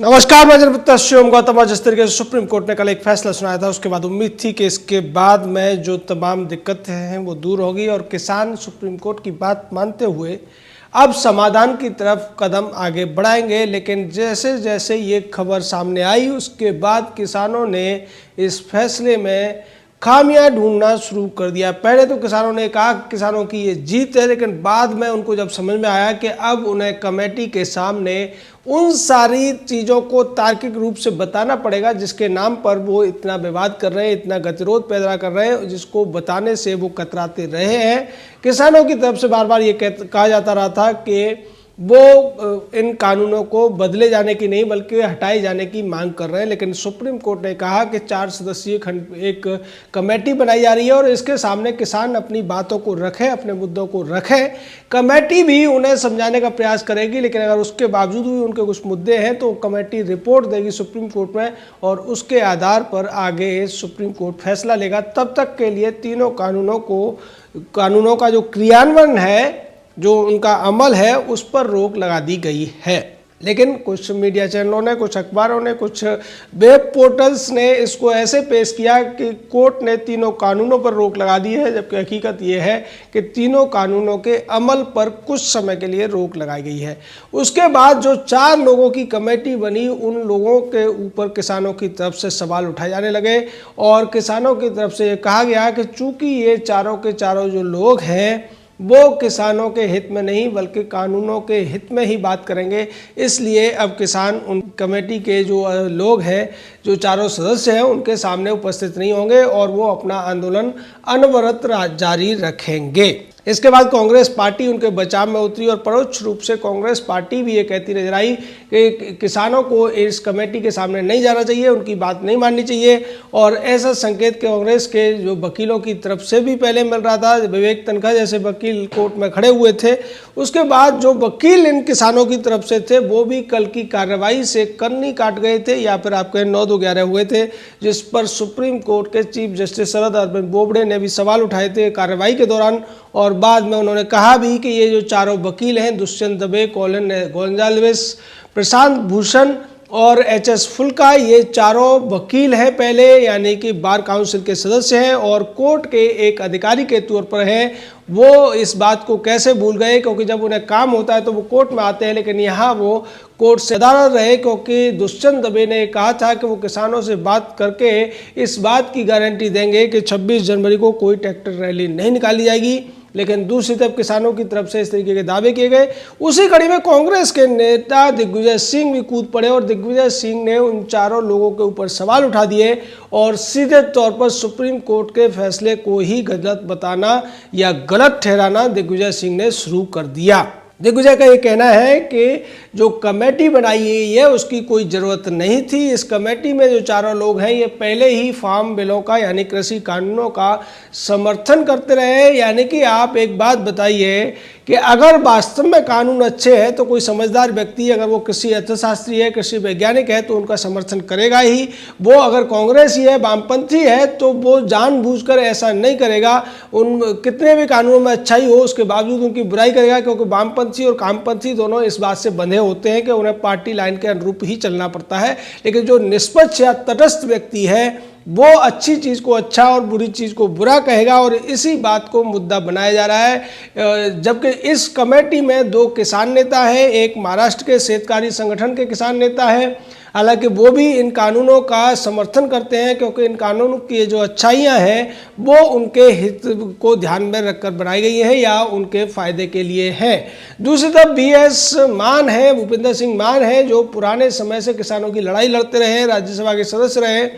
नमस्कार, मैं जनपद शिवम गौतम। जिस तरीके से सुप्रीम कोर्ट ने कल एक फैसला सुनाया था, उसके बाद उम्मीद थी कि इसके बाद में जो तमाम दिक्कतें हैं वो दूर होगी और किसान सुप्रीम कोर्ट की बात मानते हुए अब समाधान की तरफ कदम आगे बढ़ाएंगे। लेकिन जैसे जैसे ये खबर सामने आई, उसके बाद किसानों ने इस फैसले में खामियां ढूंढना शुरू कर दिया। पहले तो किसानों ने कहा किसानों की ये जीत है, लेकिन बाद में उनको जब समझ में आया कि अब उन्हें कमेटी के सामने उन सारी चीज़ों को तार्किक रूप से बताना पड़ेगा जिसके नाम पर वो इतना विवाद कर रहे हैं, इतना गतिरोध पैदा कर रहे हैं, जिसको बताने से वो कतराते रहे हैं। किसानों की तरफ से बार बार ये कहा जाता रहा था कि वो इन कानूनों को बदले जाने की नहीं बल्कि हटाए जाने की मांग कर रहे हैं। लेकिन सुप्रीम कोर्ट ने कहा कि 4 सदस्यीय एक कमेटी बनाई जा रही है और इसके सामने किसान अपनी बातों को रखें, अपने मुद्दों को रखें। कमेटी भी उन्हें समझाने का प्रयास करेगी, लेकिन अगर उसके बावजूद भी उनके कुछ मुद्दे हैं तो कमेटी रिपोर्ट देगी सुप्रीम कोर्ट में और उसके आधार पर आगे सुप्रीम कोर्ट फैसला लेगा। तब तक के लिए तीनों कानूनों का जो क्रियान्वयन है, जो उनका अमल है, उस पर रोक लगा दी गई है। लेकिन कुछ मीडिया चैनलों ने, कुछ अखबारों ने, कुछ वेब पोर्टल्स ने इसको ऐसे पेश किया कि कोर्ट ने तीनों कानूनों पर रोक लगा दी है, जबकि हकीकत यह है कि तीनों कानूनों के अमल पर कुछ समय के लिए रोक लगाई गई है। उसके बाद जो 4 लोगों की कमेटी बनी, उन लोगों के ऊपर किसानों की तरफ से सवाल उठाए जाने लगे और किसानों की तरफ से ये कहा गया कि चूंकि ये चारों के चारों जो लोग हैं वो किसानों के हित में नहीं बल्कि कानूनों के हित में ही बात करेंगे, इसलिए अब किसान उन कमेटी के जो लोग हैं, जो चारों सदस्य हैं, उनके सामने उपस्थित नहीं होंगे और वो अपना आंदोलन अनवरत जारी रखेंगे। इसके बाद कांग्रेस पार्टी उनके बचाव में उतरी और परोक्ष रूप से कांग्रेस पार्टी भी ये कहती नजर आई कि किसानों को इस कमेटी के सामने नहीं जाना चाहिए, उनकी बात नहीं माननी चाहिए। और ऐसा संकेत कांग्रेस के जो वकीलों की तरफ से भी पहले मिल रहा था। विवेक तनखा जैसे वकील कोर्ट में खड़े हुए थे। उसके बाद जो वकील इन किसानों की तरफ से थे वो भी कल की कार्रवाई से कन्नी काट गए थे, या फिर आपके 9-2-11 हुए थे, जिस पर सुप्रीम कोर्ट के चीफ जस्टिस शरद अरविंद बोबडे ने भी सवाल उठाए थे कार्रवाई के दौरान। और बाद में उन्होंने कहा भी कि ये जो चारों वकील हैं, दुष्यंत दबे, कॉलिन गोंजाल्वेस, प्रशांत भूषण और HS फुल्का, ये चारों वकील हैं पहले, यानी कि बार काउंसिल के सदस्य हैं और कोर्ट के एक अधिकारी के तौर पर हैं। वो इस बात को कैसे भूल गए, क्योंकि जब उन्हें काम होता है तो वो कोर्ट में आते हैं, लेकिन यहाँ वो कोर्ट से अदालत रहे, क्योंकि दुष्यंत दबे ने कहा था कि वो किसानों से बात करके इस बात की गारंटी देंगे कि 26 जनवरी को कोई ट्रैक्टर रैली नहीं निकाली जाएगी। लेकिन दूसरी तरफ किसानों की तरफ से इस तरीके के दावे किए गए। उसी कड़ी में कांग्रेस के नेता दिग्विजय सिंह भी कूद पड़े और दिग्विजय सिंह ने उन चारों लोगों के ऊपर सवाल उठा दिए और सीधे तौर पर सुप्रीम कोर्ट के फैसले को ही गलत बताना या गलत ठहराना दिग्विजय सिंह ने शुरू कर दिया। दिग्विजय का ये कहना है कि जो कमेटी बनाई गई है उसकी कोई ज़रूरत नहीं थी। इस कमेटी में जो चारों लोग हैं ये पहले ही फार्म बिलों का यानी कृषि कानूनों का समर्थन करते रहे। यानी कि आप एक बात बताइए कि अगर वास्तव में कानून अच्छे हैं तो कोई समझदार व्यक्ति, अगर वो कृषि अर्थशास्त्री है, कृषि वैज्ञानिक है, तो उनका समर्थन करेगा ही। वो अगर कांग्रेसी है, वामपंथी है, तो वो जानबूझकर ऐसा नहीं करेगा। उन कितने भी कानूनों में अच्छाई हो उसके बावजूद उनकी बुराई करेगा, क्योंकि वामपंथी और कामपंथी दोनों इस बात से बंधे होते हैं कि उन्हें पार्टी लाइन के अनुरूप ही चलना पड़ता है। लेकिन जो निष्पक्ष या तटस्थ व्यक्ति है वो अच्छी चीज़ को अच्छा और बुरी चीज़ को बुरा कहेगा और इसी बात को मुद्दा बनाया जा रहा है। जबकि इस कमेटी में 2 किसान नेता हैं, एक महाराष्ट्र के शेतकारी संगठन के किसान नेता है। हालांकि वो भी इन कानूनों का समर्थन करते हैं, क्योंकि इन कानूनों की जो अच्छाइयाँ हैं वो उनके हित को ध्यान में रखकर बनाई गई है या उनके फायदे के लिए है। दूसरी तरफ BS मान है, भूपिंदर सिंह मान है, जो पुराने समय से किसानों की लड़ाई लड़ते रहे, राज्यसभा के सदस्य रहे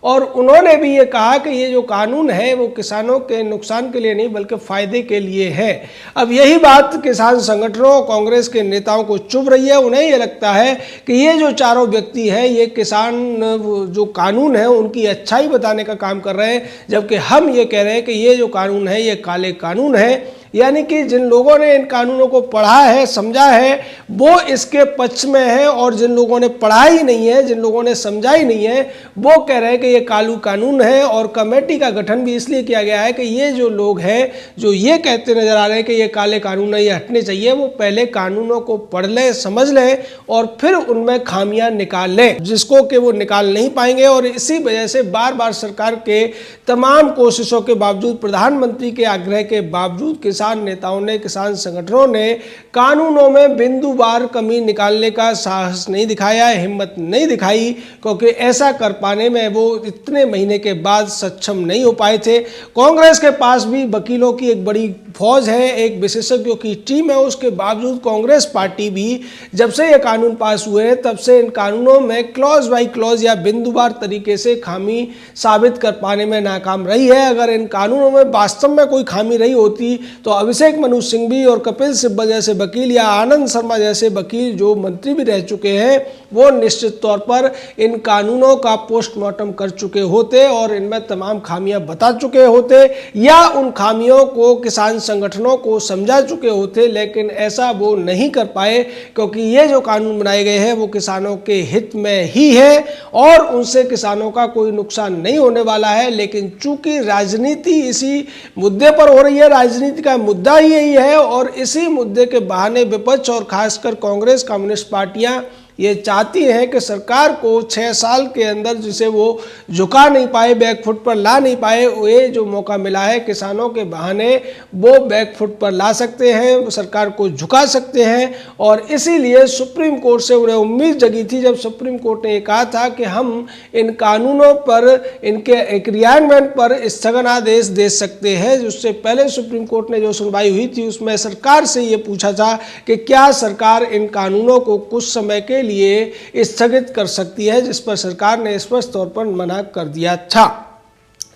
और उन्होंने भी ये कहा कि ये जो कानून है वो किसानों के नुकसान के लिए नहीं बल्कि फ़ायदे के लिए है। अब यही बात किसान संगठनों, कांग्रेस के नेताओं को चुभ रही है। उन्हें ये लगता है कि ये जो चारों व्यक्ति हैं ये किसान जो कानून है उनकी अच्छाई बताने का काम कर रहे हैं, जबकि हम ये कह रहे हैं कि ये जो कानून है ये काले कानून है। यानी कि जिन लोगों ने इन कानूनों को पढ़ा है, समझा है, वो इसके पक्ष में है, और जिन लोगों ने पढ़ा ही नहीं है, जिन लोगों ने समझा ही नहीं है, वो कह रहे हैं कि ये कालू कानून है। और कमेटी का गठन भी इसलिए किया गया है कि ये जो लोग हैं जो ये कहते नजर आ रहे हैं कि ये काले कानून है, ये हटने चाहिए, वो पहले कानूनों को पढ़ लें, समझ लें और फिर उनमें खामियां निकाल लें, जिसको कि वो निकाल नहीं पाएंगे। और इसी वजह से बार बार सरकार के तमाम कोशिशों के बावजूद, प्रधानमंत्री के आग्रह के बावजूद किसान नेताओं ने, किसान संगठनों ने कानूनों में बिंदुवार कमी निकालने का साहस नहीं दिखाया, हिम्मत नहीं दिखाई, क्योंकि ऐसा कर पाने में वो इतने महीने के बाद सक्षम नहीं हो पाए थे। कांग्रेस के पास भी वकीलों की एक बड़ी फौज है, एक विशेषज्ञों की टीम है, उसके बावजूद कांग्रेस पार्टी भी जब से ये कानून पास हुए हैं तब से इन कानूनों में क्लॉज बाई क्लॉज या बिंदुवार तरीके से खामी साबित कर पाने में नाकाम रही है। अगर इन कानूनों में वास्तव में कोई खामी रही होती तो अभिषेक मनु सिंघवी और कपिल सिब्बल जैसे वकील या आनंद शर्मा जैसे वकील जो मंत्री भी रह चुके हैं, वो निश्चित तौर पर इन कानूनों का पोस्टमार्टम कर चुके होते और इनमें तमाम खामियां बता चुके होते, या उन खामियों को किसान संगठनों को समझा चुके होते। लेकिन ऐसा वो नहीं कर पाए, क्योंकि ये जो कानून बनाए गए हैं वो किसानों के हित में ही है और उनसे किसानों का कोई नुकसान नहीं होने वाला है। लेकिन चूंकि राजनीति इसी मुद्दे पर हो रही है, राजनीति का मुद्दा ही यही है, और इसी मुद्दे के बहाने विपक्ष और खासकर कांग्रेस, कम्युनिस्ट पार्टियां ये चाहती हैं कि सरकार को 6 साल के अंदर जिसे वो झुका नहीं पाए, बैकफुट पर ला नहीं पाए, ये जो मौका मिला है किसानों के बहाने वो बैकफुट पर ला सकते हैं, वो सरकार को झुका सकते हैं। और इसीलिए सुप्रीम कोर्ट से उन्हें उम्मीद जगी थी, जब सुप्रीम कोर्ट ने कहा था कि हम इन कानूनों पर, इनके क्रियान्वयन पर स्थगनादेश दे सकते हैं। उससे पहले सुप्रीम कोर्ट ने जो सुनवाई हुई थी उसमें सरकार से ये पूछा था कि क्या सरकार इन कानूनों को कुछ समय के लिए स्थगित कर सकती है, जिस पर सरकार ने स्पष्ट तौर पर मना कर दिया था।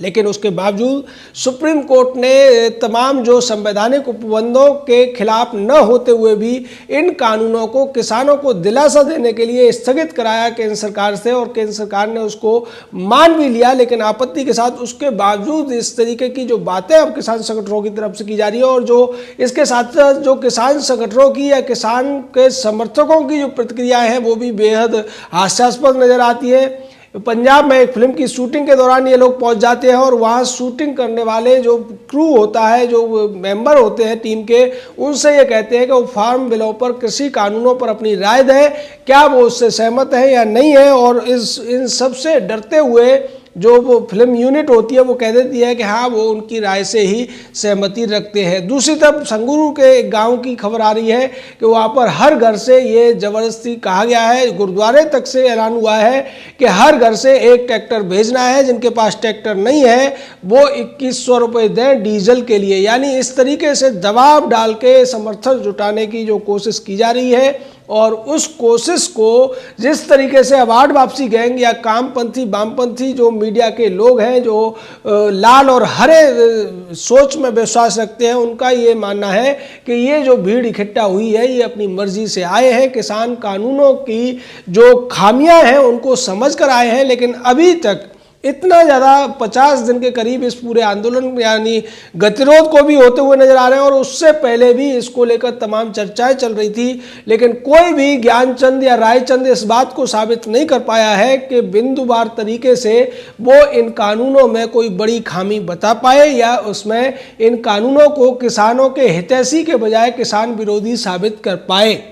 लेकिन उसके बावजूद सुप्रीम कोर्ट ने तमाम जो संवैधानिक उपबंधों के खिलाफ न होते हुए भी इन कानूनों को किसानों को दिलासा देने के लिए स्थगित कराया केंद्र सरकार से, और केंद्र सरकार ने उसको मान भी लिया, लेकिन आपत्ति के साथ। उसके बावजूद इस तरीके की जो बातें अब किसान संगठनों की तरफ से की जा रही है, और जो इसके साथ साथ जो किसान संगठनों की या किसान के समर्थकों की जो प्रतिक्रियाएं हैं वो भी बेहद हास्यास्पद नजर आती है। पंजाब में एक फिल्म की शूटिंग के दौरान ये लोग पहुंच जाते हैं और वहाँ शूटिंग करने वाले जो क्रू होता है, जो मेंबर होते हैं टीम के, उनसे ये कहते हैं कि वो फार्म बिलों पर, कृषि कानूनों पर अपनी राय दें, क्या वो उससे सहमत है या नहीं है। और इन सब से डरते हुए जो वो फिल्म यूनिट होती है वो कह देती है कि हाँ वो उनकी राय से ही सहमति रखते हैं। दूसरी तरफ संगरूर के एक गांव की खबर आ रही है कि वहाँ पर हर घर से ये ज़बरदस्ती कहा गया है, गुरुद्वारे तक से ऐलान हुआ है कि हर घर से एक ट्रैक्टर भेजना है, जिनके पास ट्रैक्टर नहीं है वो 2100 रुपये दें डीजल के लिए। यानी इस तरीके से दबाव डाल के समर्थन जुटाने की जो कोशिश की जा रही है, और उस कोशिश को जिस तरीके से अवार्ड वापसी गैंग या कामपंथी, वामपंथी जो मीडिया के लोग हैं, जो लाल और हरे सोच में विश्वास रखते हैं, उनका ये मानना है कि ये जो भीड़ इकट्ठा हुई है ये अपनी मर्जी से आए हैं, किसान कानूनों की जो खामियां हैं उनको समझ कर आए हैं। लेकिन अभी तक इतना ज़्यादा 50 दिन के करीब इस पूरे आंदोलन यानी गतिरोध को भी होते हुए नजर आ रहे हैं, और उससे पहले भी इसको लेकर तमाम चर्चाएं चल रही थी, लेकिन कोई भी ज्ञानचंद या रायचंद इस बात को साबित नहीं कर पाया है कि बिंदुवार तरीके से वो इन कानूनों में कोई बड़ी खामी बता पाए या उसमें इन कानूनों को किसानों के हितैषी के बजाय किसान विरोधी साबित कर पाए।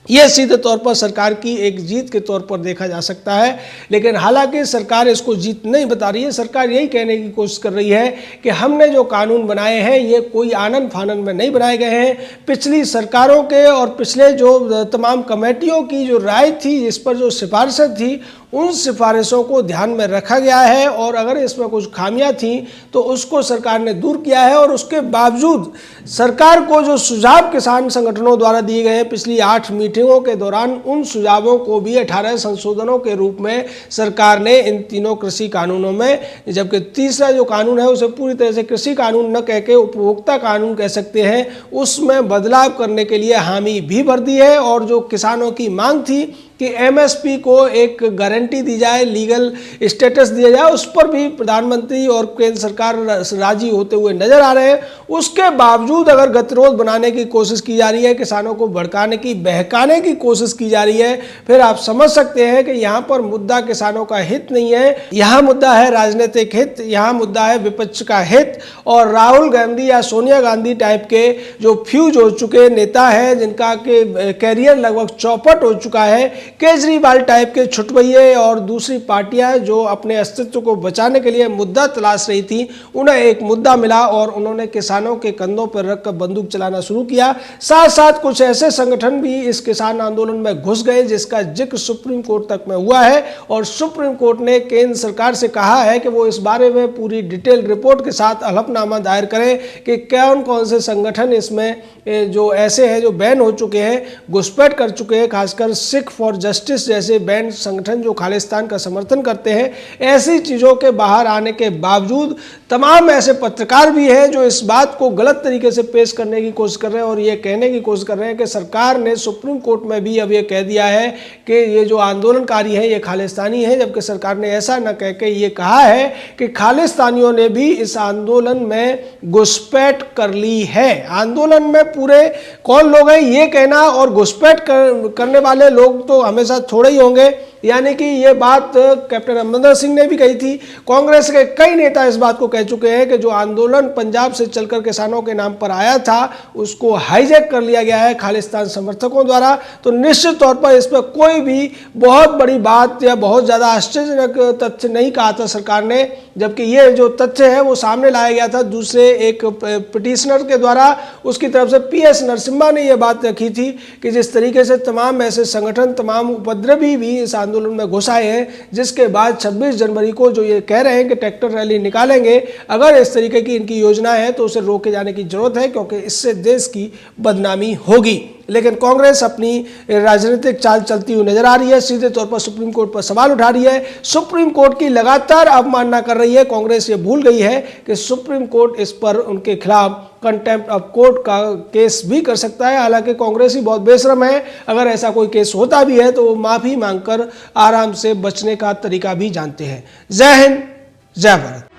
यह सीधे तौर पर सरकार की एक जीत के तौर पर देखा जा सकता है, लेकिन हालांकि सरकार इसको जीत नहीं बता रही है। सरकार यही कहने की कोशिश कर रही है कि हमने जो कानून बनाए हैं ये कोई आनन फानन में नहीं बनाए गए हैं। पिछली सरकारों के और पिछले जो तमाम कमेटियों की जो राय थी, इस पर जो सिफारिशें थी, उन सिफारिशों को ध्यान में रखा गया है, और अगर इसमें कुछ खामियां थी तो उसको सरकार ने दूर किया है। और उसके बावजूद सरकार को जो सुझाव किसान संगठनों द्वारा दिए गए हैं पिछली 8 मीटिंगों के दौरान, उन सुझावों को भी 18 संशोधनों के रूप में सरकार ने इन तीनों कृषि कानूनों में, जबकि तीसरा जो कानून है उसे पूरी तरह से कृषि कानून न कह के उपभोक्ता कानून कह सकते हैं, उसमें बदलाव करने के लिए हामी भी भर दी है। और जो किसानों की मांग थी कि एमएसपी को एक गारंटी दी जाए, लीगल स्टेटस दिया जाए, उस पर भी प्रधानमंत्री और केंद्र सरकार राजी होते हुए नजर आ रहे हैं। उसके बावजूद अगर गतिरोध बनाने की कोशिश की जा रही है, किसानों को भड़काने की, बहकाने की कोशिश की जा रही है, फिर आप समझ सकते हैं कि यहाँ पर मुद्दा किसानों का हित नहीं है, यहाँ मुद्दा है राजनीतिक हित, यहाँ मुद्दा है विपक्ष का हित। और राहुल गांधी या सोनिया गांधी टाइप के जो फ्यूज हो चुके नेता हैं, जिनका के कैरियर लगभग चौपट हो चुका है, केजरीवाल टाइप के छुटभइये और दूसरी पार्टियां जो अपने अस्तित्व को बचाने के लिए मुद्दा तलाश रही थी, उन्हें एक मुद्दा मिला और उन्होंने किसानों के कंधों पर रखकर बंदूक चलाना शुरू किया। साथ साथ कुछ ऐसे संगठन भी इस किसान आंदोलन में घुस गए जिसका जिक्र सुप्रीम कोर्ट तक में हुआ है और सुप्रीम कोर्ट ने केंद्र सरकार से कहा है कि वो इस बारे में पूरी डिटेल रिपोर्ट के साथ हलफनामा दायर करे कि कौन कौन से संगठन इसमें जो ऐसे हैं जो बैन हो चुके हैं, घुसपैठ कर चुके हैं, खासकर सिख फॉर जस्टिस जैसे बैन संगठन जो खालिस्तान का समर्थन करते हैं। ऐसी चीज़ों के बाहर आने के बावजूद तमाम ऐसे पत्रकार भी हैं जो इस बात को गलत तरीके से पेश करने की कोशिश कर रहे हैं और ये कहने की कोशिश कर रहे हैं कि सरकार ने सुप्रीम कोर्ट में भी अब ये कह दिया है कि ये जो आंदोलनकारी है ये खालिस्तानी है, जबकि सरकार ने ऐसा न कह के ये कहा है कि खालिस्तानियों ने भी इस आंदोलन में घुसपैठ कर ली है। आंदोलन में पूरे कौन लोग हैं ये कहना और घुसपैठ करने वाले लोग तो हमेशा थोड़े ही होंगे, यानी कि ये बात कैप्टन अमरिंदर सिंह ने भी कही थी। कांग्रेस के कई नेता इस बात को कह चुके हैं कि जो आंदोलन पंजाब से चलकर किसानों के नाम पर आया था उसको हाईजैक कर लिया गया है खालिस्तान समर्थकों द्वारा। तो निश्चित तौर पर इस पर कोई भी बहुत बड़ी बात या बहुत ज़्यादा आश्चर्यजनक तथ्य नहीं कहा था सरकार ने, जबकि ये जो तथ्य है वो सामने लाया गया था दूसरे एक पिटिशनर के द्वारा। उसकी तरफ से PS नरसिम्हा ने यह बात रखी थी कि जिस तरीके से तमाम ऐसे संगठन, तमाम उपद्रवी भी इस आंदोलन में घुस आए हैं, जिसके बाद 26 जनवरी को जो ये कह रहे हैं कि ट्रैक्टर रैली निकालेंगे, अगर इस तरीके की इनकी योजना है तो उसे रोके जाने की जरूरत है, क्योंकि इससे देश की बदनामी होगी। लेकिन कांग्रेस अपनी राजनीतिक चाल चलती हुई नजर आ रही है, सीधे तौर पर सुप्रीम कोर्ट पर सवाल उठा रही है, सुप्रीम कोर्ट की लगातार अवमानना कर रही है। कांग्रेस ये भूल गई है कि सुप्रीम कोर्ट इस पर उनके खिलाफ कंटेम्प्ट ऑफ कोर्ट का केस भी कर सकता है। हालांकि कांग्रेस ही बहुत बेशरम है, अगर ऐसा कोई केस होता भी है तो वो माफी मांगकर आराम से बचने का तरीका भी जानते हैं। जय हिंद, जय भारत।